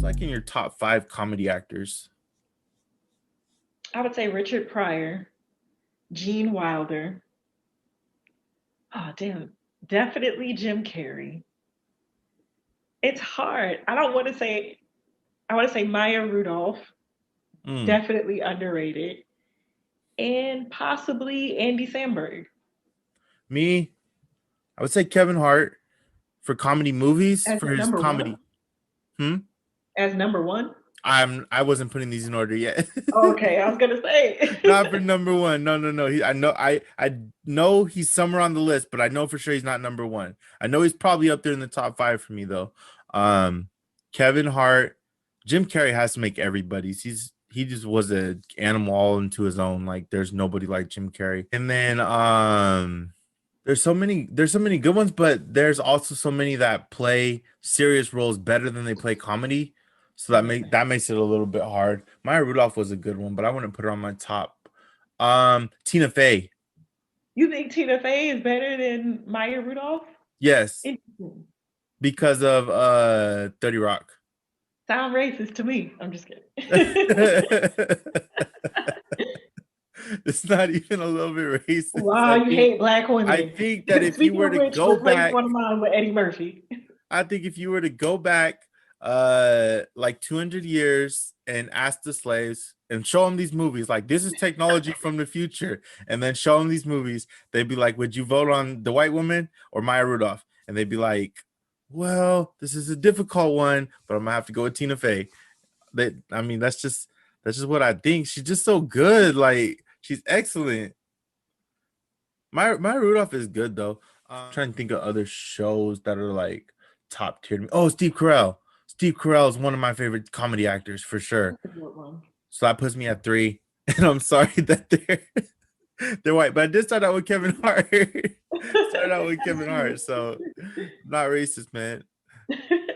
like in your top 5 comedy actors? I would say Richard Pryor, Gene Wilder. Oh, damn. Definitely Jim Carrey. It's hard. I want to say Maya Rudolph, Mm. definitely underrated, and possibly Andy Samberg Me, I would say Kevin Hart for comedy movies as for his number one. comedy. Hmm. As number one. I wasn't putting these in order yet. Okay, I was gonna Not for say. number one. No, no, no. I know he's somewhere on the list, but I know for sure he's not number one. I know he's probably up there in the top 5 for me though. Um, Kevin Hart, Jim Carrey has to make everybody's. He just was an animal all into his own. Like there's nobody like Jim Carrey. And then there's so many good ones, but there's also so many that play serious roles better than they play comedy. So Right. that makes it a little bit hard. Maya Rudolph was a good one, but I wouldn't put her on my top. Tina Fey. You think Tina Fey is better than Maya Rudolph? Yes, Interesting. because of 30 Rock. Sound racist to me. I'm just kidding. It's not even a little bit racist. Wow, you hate black I women. think that if you Speaking were of to which, go replace back one of mine with Eddie Murphy. I think if you were to go back like 200 years and ask the slaves and show them these movies, like this is technology from the future, and then show them these movies, they'd be like, would you vote on the white woman or Maya Rudolph? And they'd be like, well, this is a difficult one, but I'm gonna have to go with Tina Fey. I mean, that's just what I think. She's just so good. Like she's excellent. My Rudolph is good though. Trying to think of other shows that are like top tier to me. Oh, Steve Carell. Steve Carell is one of my favorite comedy actors for sure. That's a good one. So that puts me at 3. And I'm sorry that they're white, but I did start out with Kevin Hart. Started out with Kevin Hart, so not racist, man.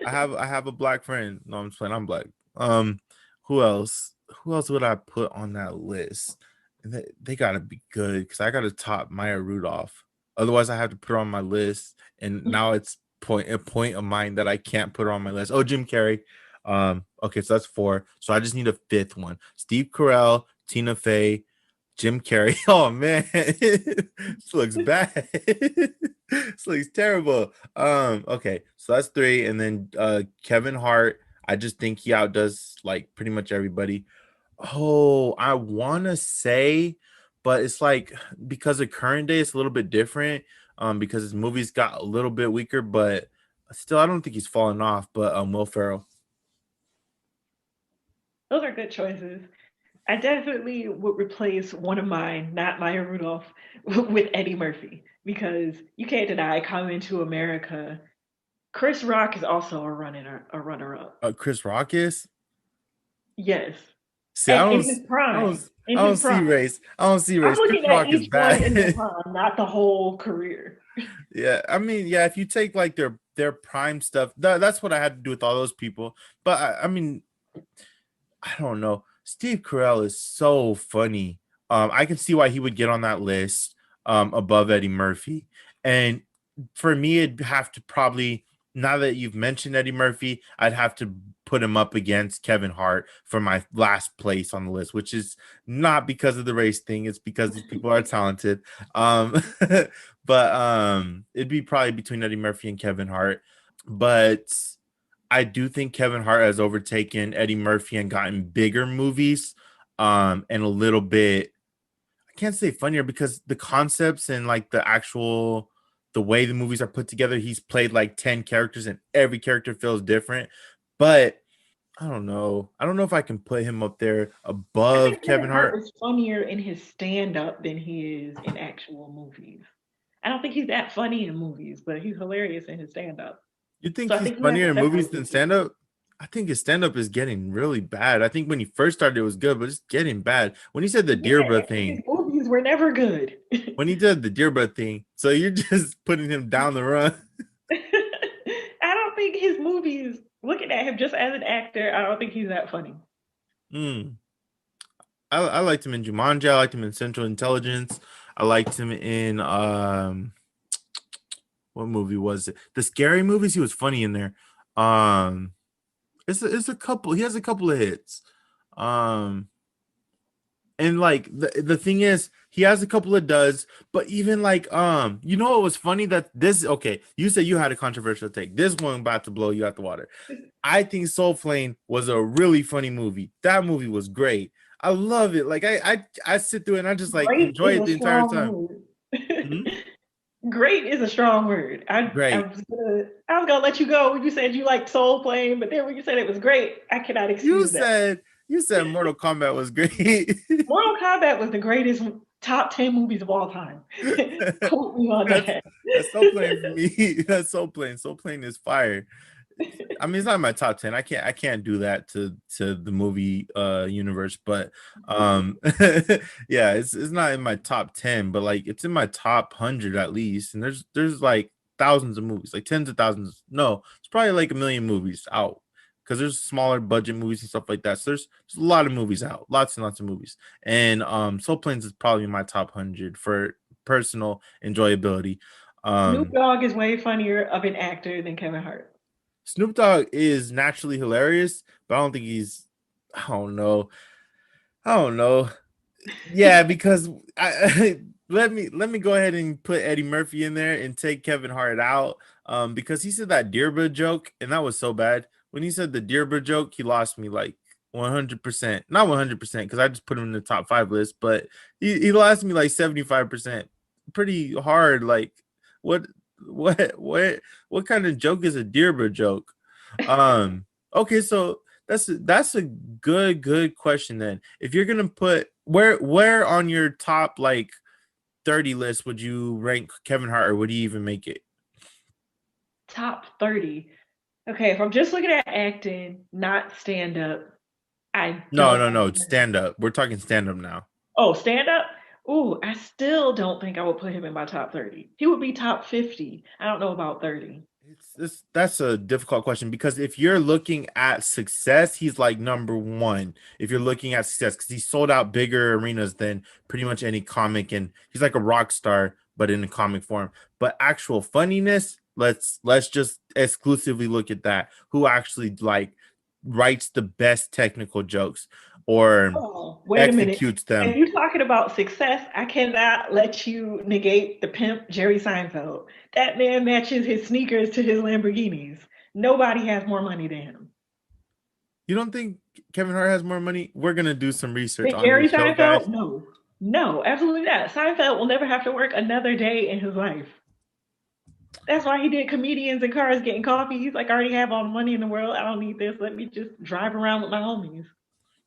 I have a black friend. No, I'm just playing. I'm black. Um, who else? Who else would I put on that list? And they gotta be good because I gotta top Maya Rudolph. Otherwise, I have to put her on my list. And now it's a point of mine that I can't put her on my list. Oh, Jim Carrey. Okay, so that's 4. So I just need a 5th one. Steve Carell, Tina Fey, Jim Carrey. Oh man, this looks bad. This looks terrible. Okay, so that's 3, and then Kevin Hart. I just think he outdoes like pretty much everybody. Oh, I want to say, but it's like because of current day, it's a little bit different. Because his movies got a little bit weaker, but still, I don't think he's fallen off. But Will Ferrell. Those are good choices. I definitely would replace one of mine, not Maya Rudolph, with Eddie Murphy because you can't deny Coming to America. Chris Rock is also a runner up. Chris Rock is. Yes, See, and in his I don't, prime, in I don't his see prime. race. I don't see I'm race. Chris looking at Rock is each one in their bad. prime, not the whole career. Yeah, I mean, yeah, if you take like their prime stuff, that's what I had to do with all those people. But I mean, I don't know. Steve Carell is so funny. I can see why he would get on that list above Eddie Murphy. And for me, it'd have to probably, now that you've mentioned Eddie Murphy, I'd have to put him up against Kevin Hart for my last place on the list, which is not because of the race thing. It's because these people are talented. Um, but it'd be probably between Eddie Murphy and Kevin Hart. But I do think Kevin Hart has overtaken Eddie Murphy and gotten bigger movies, and a little bit, I can't say funnier because the concepts and like the way the movies are put together, he's played like 10 characters and every character feels different. But I don't know. I don't know if I can put him up there I above think Kevin Kevin Hart Hart. is funnier in his stand up than he is in actual movies. I don't think he's that funny in movies, but he's hilarious in his stand up. You think So I he's think you have funnier to in movies separate the than two. stand up? I think his stand up is getting really bad. I think when he first started, it was good, but it's getting bad. When he said the Yeah, Deerbra and his thing, movies were never good. when he did the Deerbra thing, so you're just putting him down the run. I don't think his movies, looking at him just as an actor, I don't think he's that funny. Mm. I liked him in Jumanji. I liked him in Central Intelligence. I liked him in what movie was it? The scary movies. He was funny in there. Um, It's a couple. He has a couple of hits. And like the thing is, he has a couple of duds, but even like you know what was funny that this okay, you said you had a controversial take. This one about to blow you out the water. I think Soul Plane was a really funny movie. That movie was great. I love it. Like I sit through it and I just like Great enjoy is it a the entire strong time. word. Hmm? Great is a strong word. Great. I was gonna let you go when you said you liked Soul Plane, but then when you said it was great, I cannot You excuse that. said you said Mortal Kombat was great. Mortal Kombat was the greatest top 10 movies of all time. Quote me on that's that. that's so plain for me. That's so plain. So plain is fire. I mean, it's not in my top 10. I can't do that to the movie universe, but yeah, it's not in my top 10, but like it's in my top 100 at least. And there's like thousands of movies, like tens of thousands. No, it's probably like a million movies out because there's smaller budget movies and stuff like that. So there's a lot of movies out, lots and lots of movies. And Soul Planes is probably in my top 100 for personal enjoyability. Snoop Um Dogg is way funnier of an actor than Kevin Hart. Snoop Dogg is naturally hilarious, but I don't think he's. I don't know. I don't know. Yeah, because let me go ahead and put Eddie Murphy in there and take Kevin Hart out. Because he said that Deerbrook joke, and that was so bad. When he said the Deerbrook joke, he lost me like 100%. Not 100% because I just put him in the top 5 list, but he lost me like 75%. Pretty hard. Like what what kind of joke is a Deerbrook joke? Okay, so that's a good question then. If you're gonna put where on your top like 30 list would you rank Kevin Hart, or would you even make it? Top 30. Okay, if I'm just looking at acting, not stand up, I No, don't no, no. think. Stand up. We're talking stand up now. Oh, stand up? Ooh, I still don't think I would put him in my top 30. He would be top 50. I don't know about 30. It's this That's a difficult question because if you're looking at success, he's like number one. If you're looking at success, because he sold out bigger arenas than pretty much any comic, and he's like a rock star, but in a comic form. But actual funniness, let's just exclusively look at that. Who actually like writes the best technical jokes or Oh, wait a minute. executes If them? you're talking about success, I cannot let you negate the pimp Jerry Seinfeld. That man matches his sneakers to his Lamborghinis. Nobody has more money than him. You don't think Kevin Hart has more money? We're gonna do some research But on Jerry this show, Seinfeld? guys. No. No, absolutely not. Seinfeld will never have to work another day in his life. That's why he did comedians and cars getting coffee. He's like, I already have all the money in the world. I don't need this. Let me just drive around with my homies.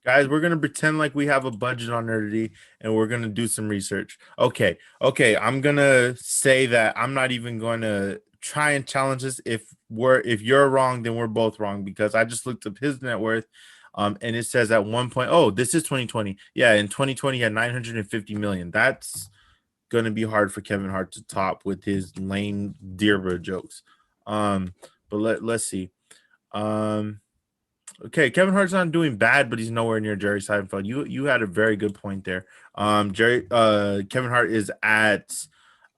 Guys, we're gonna pretend like we have a budget on Nerdity and we're gonna do some research. Okay. I'm gonna say that I'm not even gonna try and challenge this. If you're wrong, then we're both wrong because I just looked up his net worth. And it says at one point, oh, this is 2020. Yeah, in 2020, he had 950 million. That's gonna be hard for Kevin Hart to top with his lame Deerber jokes. Um, but let's see. Um, Okay, Kevin Hart's not doing bad, but he's nowhere near Jerry Seinfeld. You had a very good point there. Kevin Hart is at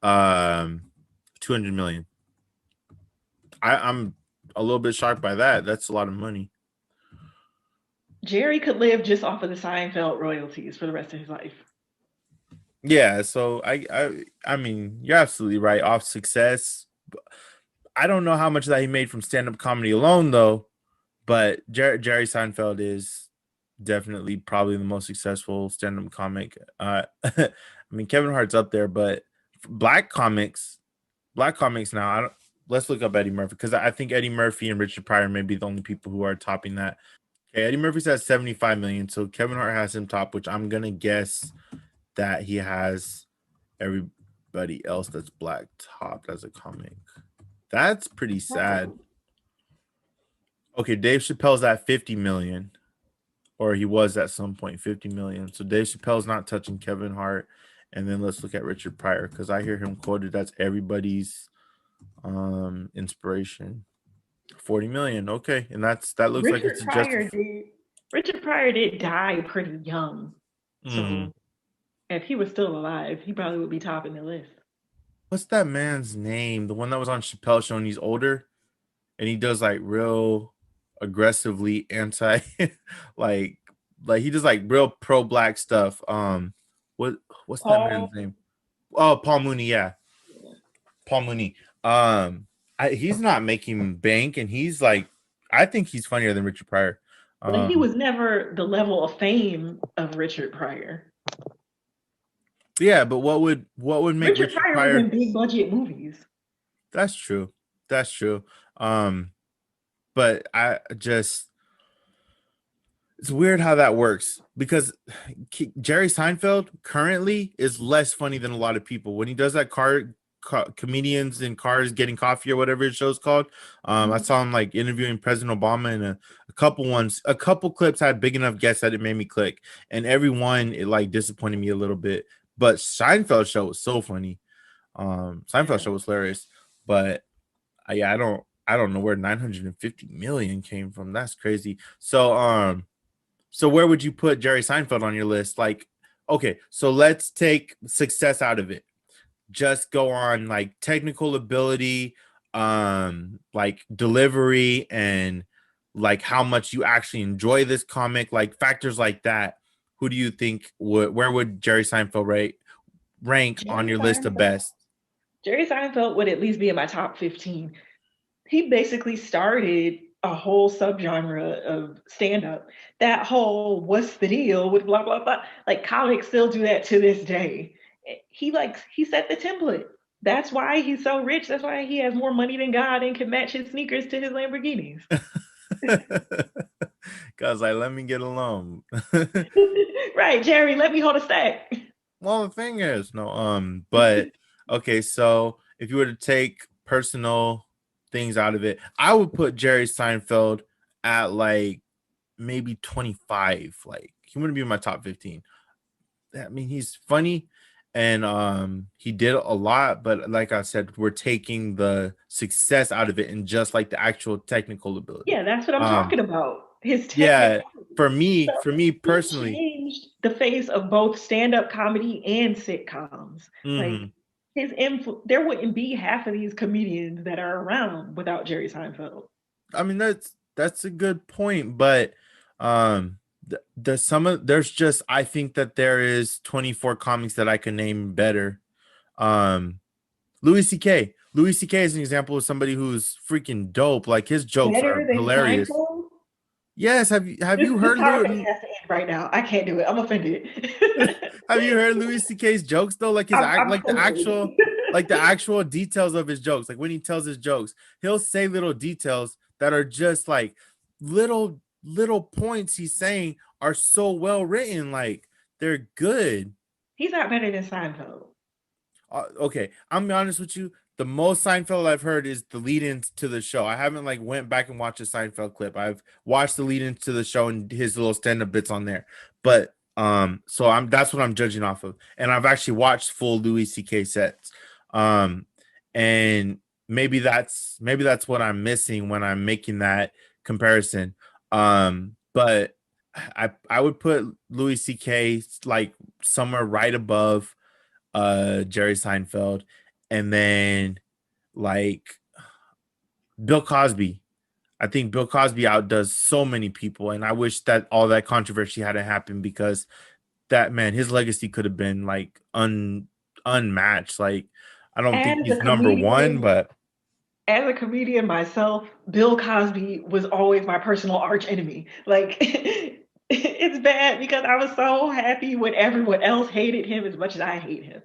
200 million. I'm a little bit shocked by that. That's a lot of money. Jerry could live just off of the Seinfeld royalties for the rest of his life. Yeah, so I mean, you're absolutely right. Off success, I don't know how much that he made from stand-up comedy alone though, but Jerry Seinfeld is definitely probably the most successful stand-up comic. I mean, Kevin Hart's up there, but black comics, black comics now. Let's look up Eddie Murphy because I think Eddie Murphy and Richard Pryor may be the only people who are topping that. Okay, Eddie Murphy's at 75 million, so Kevin Hart has him top, which I'm gonna guess that he has everybody else that's black topped as a comic. That's pretty sad. Okay, Dave Chappelle's at 50 million, or he was at some point 50 million. So Dave Chappelle's not touching Kevin Hart. And then let's look at Richard Pryor because I hear him quoted that's everybody's inspiration. 40 million. Okay. And that looks like Richard it's a Pryor justification. did Richard Pryor did die pretty young. Mm-hmm. So if he was still alive, he probably would be topping the list. What's that man's name? The one that was on Chappelle Show and he's older and he does like real aggressively anti, like he does like real pro black stuff. What what's that Paul. man's name? Oh, Paul Mooney. Yeah, Paul Mooney. He's not making bank, and he's like, I think he's funnier than Richard Pryor. But he was never the level of fame of Richard Pryor. Yeah, but what would make Richard Richard Pryor was in Pryor? big budget movies. That's true. That's true. But I just it's weird how that works because Jerry Seinfeld currently is less funny than a lot of people. When he does that comedians in cars getting coffee or whatever his show's called, I saw him like interviewing President Obama, and a couple clips had big enough guests that it made me click, and every one it like disappointed me a little bit. But Seinfeld show was so funny. Seinfeld show was hilarious, but yeah, I don't know where 950 million came from. That's crazy. So where would you put Jerry Seinfeld on your list? Like, okay, so let's take success out of it. Just go on like technical ability, like delivery, and like how much you actually enjoy this comic, like factors like that. Who do you think where would Jerry Seinfeld rank on Jerry your list of Seinfeld. best? Jerry Seinfeld would at least be in my top 15. He basically started a whole subgenre of stand-up. That whole what's the deal with blah blah blah. Like comics still do that to this day. He set the template. That's why he's so rich. That's why he has more money than God and can match his sneakers to his Lamborghinis. Cause like let me get alone. Right, Jerry, let me hold a stack. Well, the thing is, no, but okay, so if you were to take personal things out of it, I would put Jerry Seinfeld at like maybe 25. Like he wouldn't be in my top 15. I mean, he's funny and he did a lot, but like I said, we're taking the success out of it and just like the actual technical ability. Yeah, that's what I'm talking about. His Yeah, technical. So for me he personally. changed the face of both stand-up comedy and sitcoms. Like Mhm. there wouldn't be half of these comedians that are around without Jerry Seinfeld. I mean that's a good point, but there's just I think that there is 24 comics that I can name better. Um Louis C.K. Louis C.K. is an example of somebody who's freaking dope. Like his jokes Better are than hilarious. Seinfeld? Yes, have you This heard conversation has to end right now. I can't do it. I'm offended. have you heard Louis C.K.'s jokes though? Like I'm offended. like the actual details of his jokes. Like when he tells his jokes, he'll say little details that are just like little points he's saying are so well written. Like they're good. He's not better than Seinfeld. Okay, I'm gonna be honest with you. The most Seinfeld I've heard is the lead-in to the show. I haven't like went back and watched a Seinfeld clip. I've watched the lead-in to the show and his little stand-up bits on there. But so I'm that's what I'm judging off of. And I've actually watched full Louis C.K. sets. Um, and maybe that's what I'm missing when I'm making that comparison. But I would put Louis C.K. like somewhere right above Jerry Seinfeld, and then like Bill Cosby. I think Bill Cosby outdoes so many people, and I wish that all that controversy hadn't happened because that man, his legacy could have been like unmatched. Like I don't think As a he's number one, comedian, but as a comedian myself, Bill Cosby was always my personal arch enemy. Like it's bad because I was so happy when everyone else hated him as much as I hate him.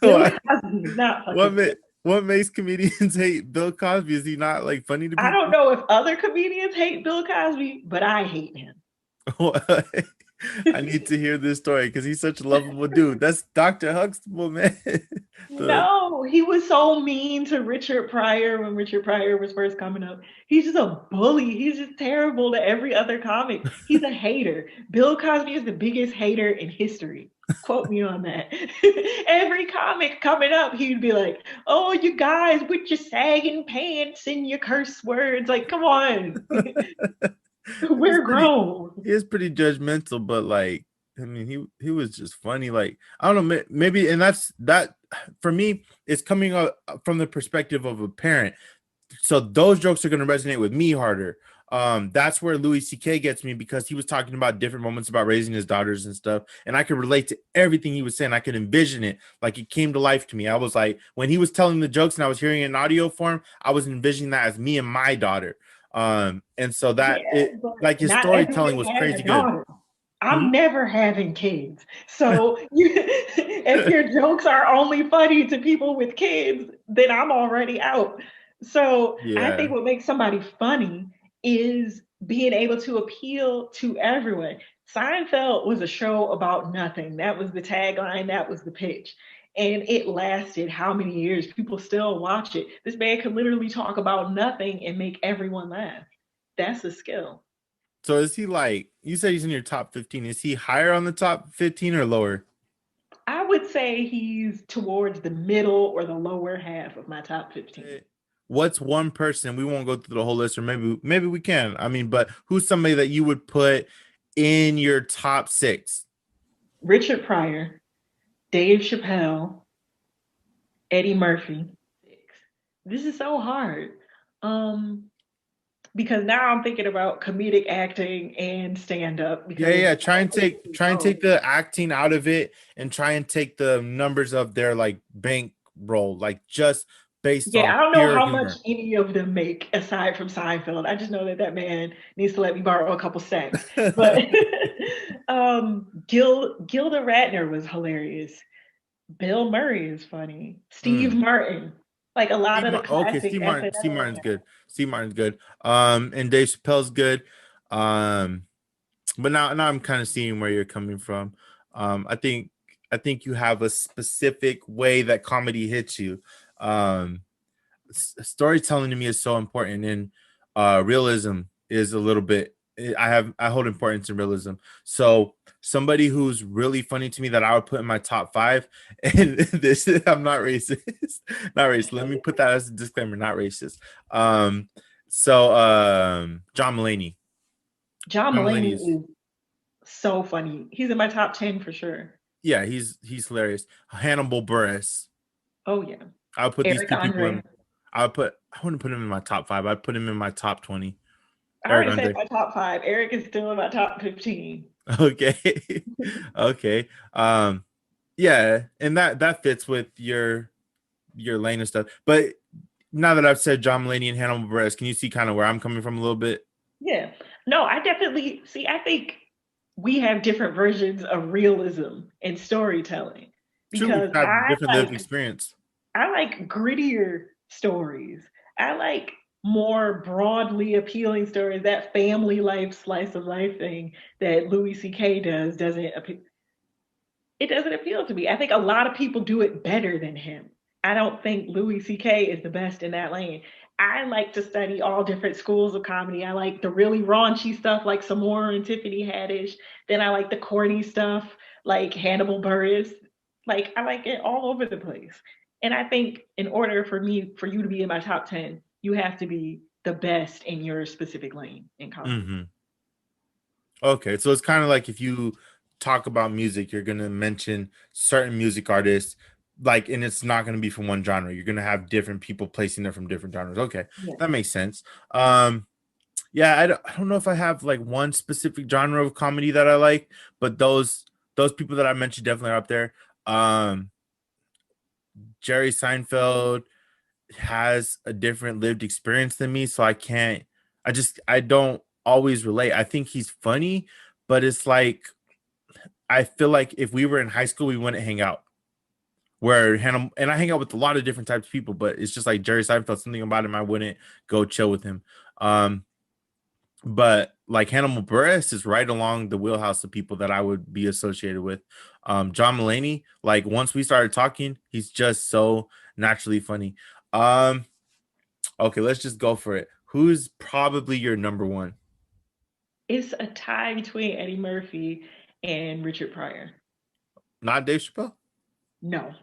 Bill what Cosby is not what fucking ma- good. what makes comedians hate Bill Cosby? Is he not like funny to I don't people? know if other comedians hate Bill Cosby, but I hate him. I need to hear this story because he's such a lovable dude. That's Dr. Huxtable, man. the No, he was so mean to Richard Pryor when Richard Pryor was first coming up. He's just a bully. He's just terrible to every other comic. He's a hater. Bill Cosby is the biggest hater in history. Quote me on that. Every comic coming up, he'd be like, "Oh, you guys with your sagging pants and your curse words. Like, come on. he's We're pretty grown." he is pretty judgmental, but like I mean he was just funny. Like I don't know, maybe and that's that for me it's coming up from the perspective of a parent. So those jokes are going to resonate with me harder. That's where Louis C.K. gets me because he was talking about different moments about raising his daughters and stuff, and I could relate to everything he was saying. I could envision it like it came to life to me. I was like, when he was telling the jokes and I was hearing it in audio form, I was envisioning that as me and my daughter. And so that Yeah, it but like his not storytelling everybody was has a crazy good. daughter. Hmm? I'm never having kids. So if your jokes are only funny to people with kids, then I'm already out. So I think Yeah. what makes somebody funny is being able to appeal to everyone. Seinfeld was a show about nothing. That was the tagline, that was the pitch. And it lasted how many years? People still watch it. This man could literally talk about nothing and make everyone laugh. That's a skill. So is he like you said he's in your top 15? Is he higher on the top 15 or lower? I would say he's towards the middle or the lower half of my top 15. What's one person, we won't go through the whole list, or maybe we can. I mean, but who's somebody that you would put in your top six? Richard Pryor, Dave Chappelle, Eddie Murphy. This is so hard. Um, because now I'm thinking about comedic acting and stand up Yeah, because yeah. I think we Try and both. take the acting out of it and try and take the numbers of their like bank roll, like just based Yeah, on I don't know pure how much humor. any of them make aside from Seinfeld. I just know that that man needs to let me borrow a couple stacks. But Gilda Radner was hilarious. Bill Murray is funny. Steve Hmm. Martin, like a lot of the Okay, classic Steve SNL Martin's cast. good. Steve Martin's good. And Dave Chappelle's good. Um, but now I'm kind of seeing where you're coming from. I think you have a specific way that comedy hits you. Um, Storytelling to me is so important, and realism is a little bit. I hold importance in realism. So somebody who's really funny to me that I would put in my top five, and this I'm not racist, not racist. Let me put that as a disclaimer, not racist. Um, John Mulaney. John John Mulaney Mulaney is, is so funny. He's in my top 10 for sure. yeah, he's hilarious. Hannibal Buress. Oh yeah. I would put these Eric two people Andre. in. I wouldn't put him in my top five. I'd put him in my top 20. I Eric already said Andre. my top five. Eric is still in my top 15. Okay. Okay. Yeah, and that fits with your lane and stuff. But now that I've said John Mulaney and Hannibal Buress, can you see kind of where I'm coming from a little bit? Yeah. No, I definitely see. I think we have different versions of realism and storytelling True, we've because had different lived experience. I like grittier stories. I like more broadly appealing stories. That family life slice of life thing that Louis C.K. doesn't appeal. It doesn't appeal to me. I think a lot of people do it better than him. I don't think Louis C.K. is the best in that lane. I like to study all different schools of comedy. I like the really raunchy stuff like Samora and Tiffany Haddish. Then I like the corny stuff like Hannibal Buress. Like I like it all over the place. And I think in order for you to be in my top 10, you have to be the best in your specific lane in comedy. Hmm. Okay, so it's kind of like if you talk about music, you're gonna mention certain music artists, like, and it's not gonna be from one genre. You're gonna have different people placing it from different genres. Okay, Yeah. that makes sense. Yeah, I don't know if I have like one specific genre of comedy that I like, but those people that I mentioned definitely are up there. Um, Jerry Seinfeld has a different lived experience than me, so I don't always relate. I think he's funny, but it's like I feel like if we were in high school, we wouldn't hang out. Where Hannah and I hang out with a lot of different types of people, but it's just like Jerry Seinfeld, something about him, I wouldn't go chill with him. Um, but like Hannibal Buress is right along the wheelhouse of people that I would be associated with. John Mulaney, like once we started talking, he's just so naturally funny. Um, okay, let's just go for it. Who's probably your number one? It's a tie between Eddie Murphy and Richard Pryor. Not Dave Chappelle? No.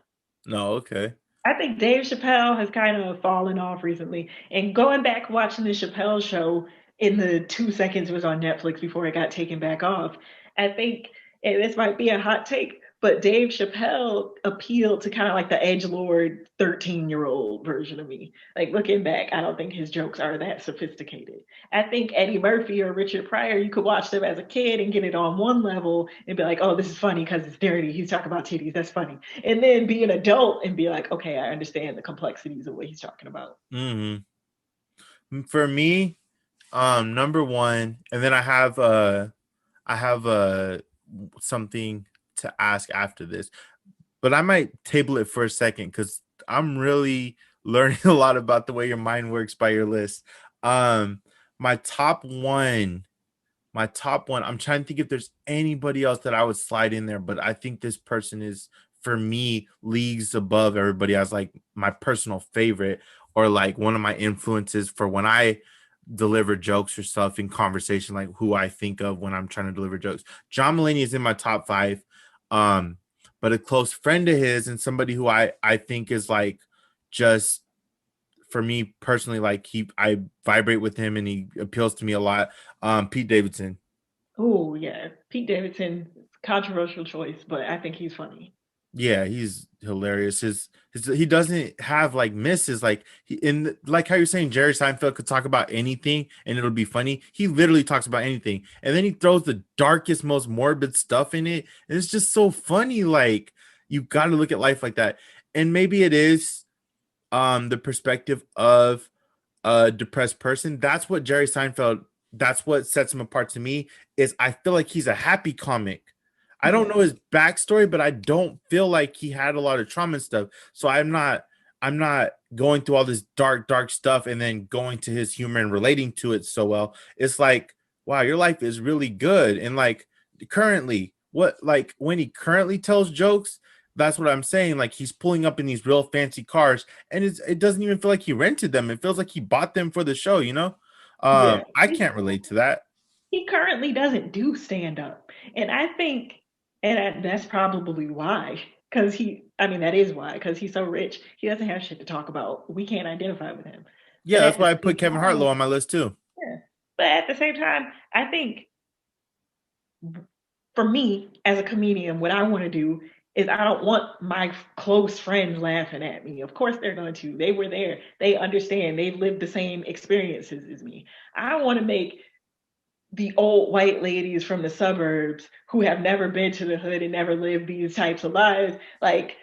No, okay. I think Dave Chappelle has kind of fallen off recently. And going back watching the Chappelle show in the 2 seconds it was on Netflix before it got taken back off, I think, and this might be a hot take, But Dave Chappelle appealed to kind of like the edgelord 13-year-old version of me. Like looking back, I don't think his jokes are that sophisticated. I think Eddie Murphy or Richard Pryor, you could watch them as a kid and get it on one level and be like, oh, this is funny because it's dirty. He's talking about titties. That's funny. And then be an adult and be like, okay, I understand the complexities of what he's talking about. For me, number one, and then I have something to ask after this, but I might table it for a second because I'm really learning a lot about the way your mind works by your list. Um, my top one, my top one. I'm trying to think if there's anybody else that I would slide in there, but I think this person is for me leagues above everybody as like my personal favorite or like one of my influences for when I deliver jokes or stuff in conversation, like who I think of when I'm trying to deliver jokes. John Mulaney is in my top five. Um, but a close friend of his and somebody who I think is like just for me personally, like I vibrate with him and he appeals to me a lot. Pete Davidson. Oh, yeah. Pete Davidson, controversial choice, but I think he's funny. Yeah, he's hilarious. His he doesn't have like misses like he in like how you're saying Jerry Seinfeld could talk about anything and it'll be funny. He literally talks about anything, and then he throws the darkest, most morbid stuff in it, and it's just so funny. Like you got to look at life like that, and maybe it is the perspective of a depressed person. That's what Jerry Seinfeld. That's what sets him apart to me. Is I feel like he's a happy comic. I don't Yeah. know his backstory, but I don't feel like he had a lot of trauma and stuff. So I'm not going through all this dark stuff and then going to his humor and relating to it so well. It's like, wow, your life is really good. And like currently, what like when he currently tells jokes, that's what I'm saying. Like he's pulling up in these real fancy cars, and it doesn't even feel like he rented them. It feels like he bought them for the show, you know? Yeah. I can't relate to that. He currently doesn't do stand up. And I think, that's probably why. Because I mean, that is why, because he's so rich. He doesn't have shit to talk about. We can't identify with him. Yeah, But that's at the why I put same Kevin Hart time, low on my list too. yeah. But at the same time, I think for me as a comedian, what I want to do is I don't want my close friends laughing at me. Of course, they're going to. They were there. They understand. They've lived the same experiences as me. I want to make the old white ladies from the suburbs who have never been to the hood and never lived these types of lives, like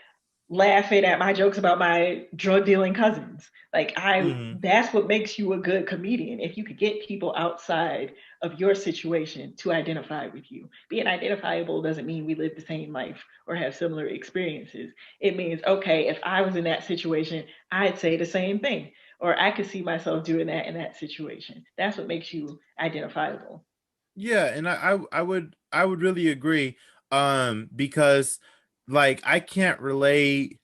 laughing at my jokes about my drug dealing cousins. Like Mhm. that's what makes you a good comedian. If you could get people outside of your situation to identify with you. Being identifiable doesn't mean we live the same life or have similar experiences. It means, okay, if I was in that situation, I'd say the same thing. Or I could see myself doing that in that situation. That's what makes you identifiable. Yeah, and I would really agree. Because like I can't relate.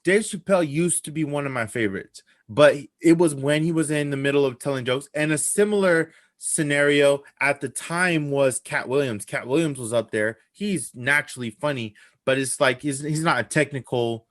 Dave Chappelle used to be one of my favorites, but it was when he was in the middle of telling jokes. And a similar scenario at the time was Cat Williams. Cat Williams was up there. He's naturally funny, but it's like he's not a technical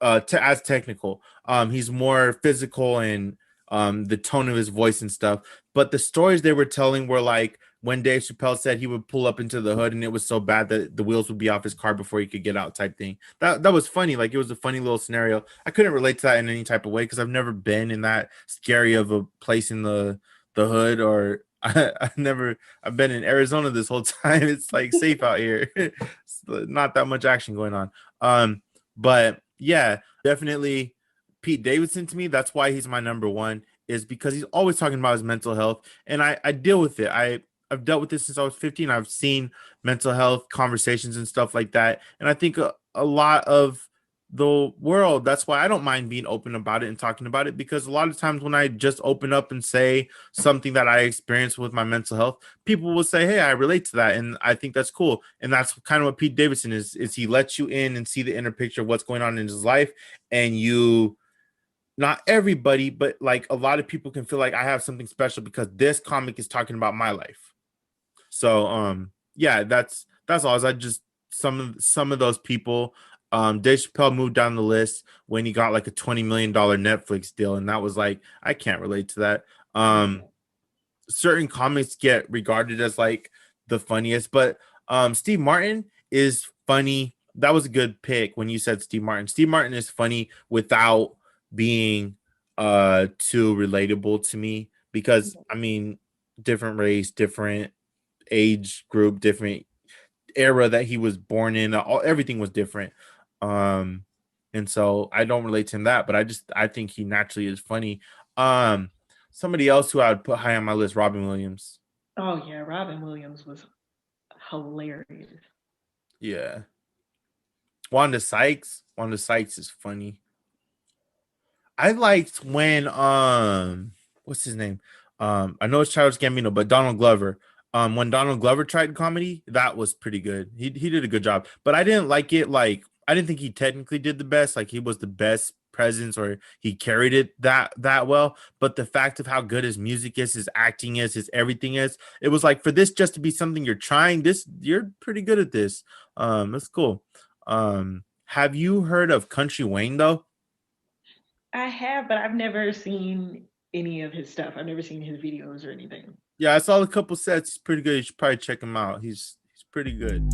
as technical. He's more physical and the tone of his voice and stuff. But the stories they were telling were like when Dave Chappelle said he would pull up into the hood and it was so bad that the wheels would be off his car before he could get out type thing. That was funny. Like it was a funny little scenario. I couldn't relate to that in any type of way because I've never been in that scary of a place in the hood or I've been in Arizona this whole time. It's like safe out here. It's not that much action going on. But yeah, definitely Pete Davidson to me. That's why he's my number one, is because he's always talking about his mental health. And I deal with it. I've dealt with this since I was 15. I've seen mental health conversations and stuff like that. And I think a lot of the world, that's why I don't mind being open about it and talking about it, because a lot of times when I just open up and say something that I experienced with my mental health, people will say, hey, I relate to that, and I think that's cool. And that's kind of what Pete Davidson is he lets you in and see the inner picture of what's going on in his life. And you, not everybody, but like a lot of people can feel like I have something special because this comic is talking about my life. So yeah, that's all. I just some of those people. Dave Chappelle moved down the list when he got like a $20 million Netflix deal, and that was like I can't relate to that. Yeah. Certain comics get regarded as like the funniest, but Steve Martin is funny. That was a good pick when you said Steve Martin. Steve Martin is funny without being too relatable to me because I mean, different race, different age group, different era that he was born in, everything was different. Um and so I don't relate to him that, but I think he naturally is funny. Um Somebody else who I would put high on my list, Robin Williams. Oh yeah, Robin Williams was hilarious. Yeah. Wanda Sykes is funny. I liked when what's his name? I know it's Childish Gambino, but Donald Glover. When Donald Glover tried comedy, that was pretty good. He did a good job. But I didn't like it like I didn't think he technically did the best, like he was the best presence or he carried it that well. But the fact of how good his music is, his acting is, his everything is, it was like for this just to be something you're trying, this you're pretty good at this. That's cool. Have you heard of Country Wayne though? I have, but I've never seen any of his stuff. I've never seen his videos or anything. Yeah, I saw a couple sets. He's pretty good. You should probably check him out. He's pretty good.